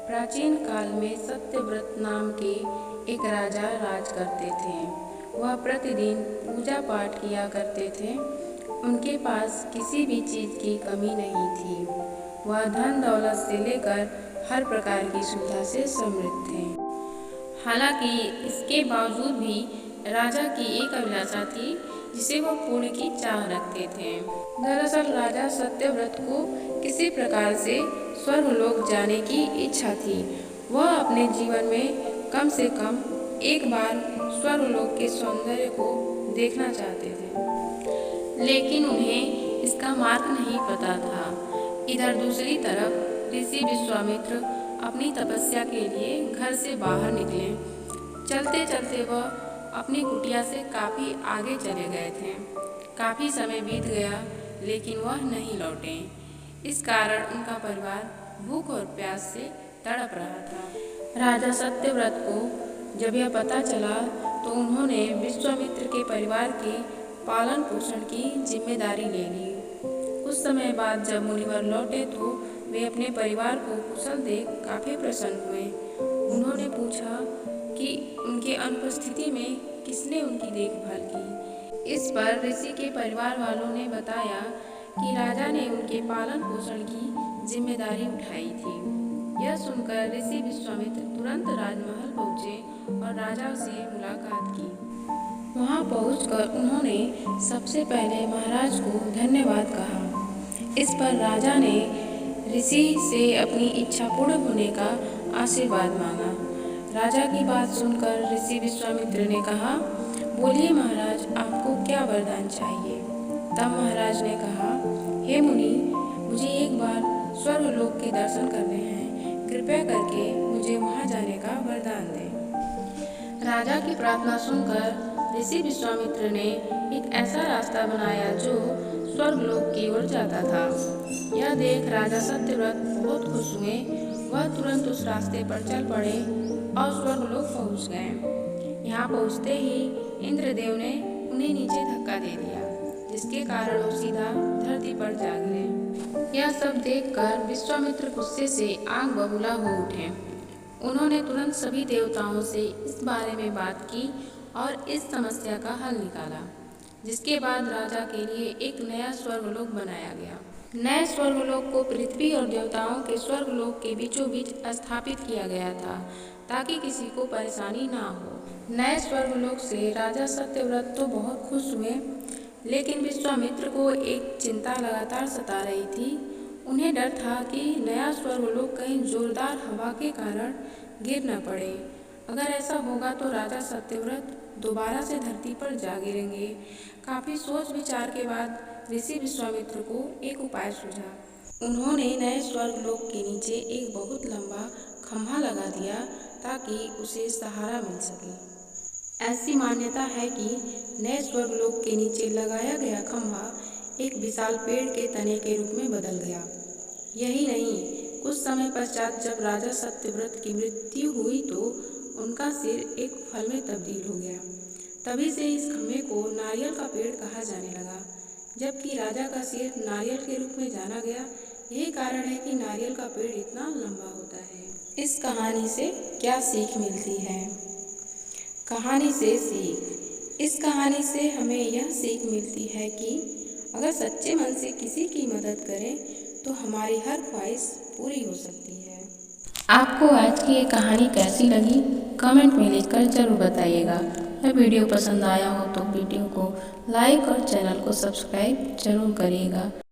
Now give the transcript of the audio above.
प्राचीन काल में सत्यव्रत नाम के एक राजा राज करते थे। वह प्रतिदिन पूजा पाठ किया करते थे। उनके पास किसी भी चीज़ की कमी नहीं थी। वह धन दौलत से लेकर हर प्रकार की सुविधा से समृद्ध थे। हालांकि इसके बावजूद भी राजा की एक अभिलाषा थी जिसे वह पूर्ण की चाह रखते थे। दरअसल राजा सत्यव्रत को किसी प्रकार से स्वर्गलोक जाने की इच्छा थी। वह अपने जीवन में कम से कम एक बार स्वर्गलोक के सौंदर्य को देखना चाहते थे, लेकिन उन्हें इसका मार्ग नहीं पता था। इधर दूसरी तरफ ऋषि विश्वामित्र अपनी तपस्या के लिए घर से बाहर निकले। चलते चलते वह अपनी कुटिया से काफी आगे चले गए थे। काफी समय बीत गया लेकिन वह नहीं लौटे। इस कारण उनका परिवार भूख और प्यास से तड़प रहा था। राजा सत्यव्रत को जब यह पता चला तो उन्होंने विश्वामित्र के परिवार के पालन पोषण की जिम्मेदारी ले ली। कुछ समय बाद जब मुनिवर लौटे तो वे अपने परिवार को कुशल देख काफी प्रसन्न हुए। उन्होंने पूछा कि उनके अनुपस्थिति में किसने उनकी देखभाल की। इस पर ऋषि के परिवार वालों ने बताया कि राजा ने उनके पालन पोषण की जिम्मेदारी उठाई थी। यह सुनकर ऋषि विश्वामित्र तुरंत राजमहल पहुँचे और राजा से मुलाकात की। वहां पहुंचकर उन्होंने सबसे पहले महाराज को धन्यवाद कहा। इस पर राजा ने ऋषि से अपनी इच्छा पूर्ण होने का आशीर्वाद मांगा। राजा की बात सुनकर ऋषि विश्वामित्र ने कहा, बोलिए महाराज, आपको क्या वरदान चाहिए। तब महाराज ने कहा, हे मुनि, मुझे एक बार स्वर्गलोक के दर्शन करने हैं। कृपया करके मुझे वहां जाने का वरदान दें। राजा की प्रार्थना सुनकर ऋषि विश्वामित्र ने एक ऐसा रास्ता बनाया जो स्वर्गलोक की ओर जाता था। यह देख राजा सत्यव्रत बहुत खुश हुए। वह तुरंत उस रास्ते पर चल पड़े और स्वर्गलोक पहुंच गए। यहाँ पहुंचते ही इंद्रदेव ने उन्हें नीचे धक्का दे दिया, जिसके कारण वो सीधा धरती पर जा गिरे। यह सब देखकर विश्वामित्र गुस्से से आग बबूला हो उठे। उन्होंने तुरंत सभी देवताओं से इस बारे में बात की और इस समस्या का हल निकाला, जिसके बाद राजा के लिए एक नया स्वर्गलोक बनाया गया। नए स्वर्गलोक को पृथ्वी और देवताओं के स्वर्गलोक के बीचों बीच स्थापित किया गया था, ताकि किसी को परेशानी ना हो। नए स्वर्गलोक से राजा सत्यव्रत तो बहुत खुश हुए, लेकिन विश्वामित्र को एक चिंता लगातार सता रही थी। उन्हें डर था कि नया स्वर्गलोक कहीं जोरदार हवा के कारण गिर न पड़े। अगर ऐसा होगा तो राजा सत्यव्रत दोबारा से धरती पर जा गिरेंगे। काफी सोच विचार के बाद ऋषि विश्वामित्र को एक उपाय सूझा। उन्होंने नए स्वर्गलोक के नीचे एक बहुत लंबा खंभा लगा दिया ताकि उसे सहारा मिल सके। ऐसी मान्यता है कि नए स्वर्गलोक के नीचे लगाया गया खंभा एक विशाल पेड़ के तने के रूप में बदल गया। यही नहीं, कुछ समय पश्चात जब राजा सत्यव्रत की मृत्यु हुई तो उनका सिर एक फल में तब्दील हो गया। तभी से इस खंभे को नारियल का पेड़ कहा जाने लगा, जबकि राजा का सिर नारियल के रूप में जाना गया। यही कारण है कि नारियल का पेड़ इतना लंबा होता है। इस कहानी से क्या सीख मिलती है? कहानी से सीख। इस कहानी से हमें यह सीख मिलती है कि अगर सच्चे मन से किसी की मदद करें तो हमारी हर ख्वाहिश पूरी हो सकती है। आपको आज की ये कहानी कैसी लगी? कमेंट में लिखकर जरूर बताइएगा। यह वीडियो पसंद आया हो तो वीडियो को लाइक और चैनल को सब्सक्राइब जरूर करिएगा।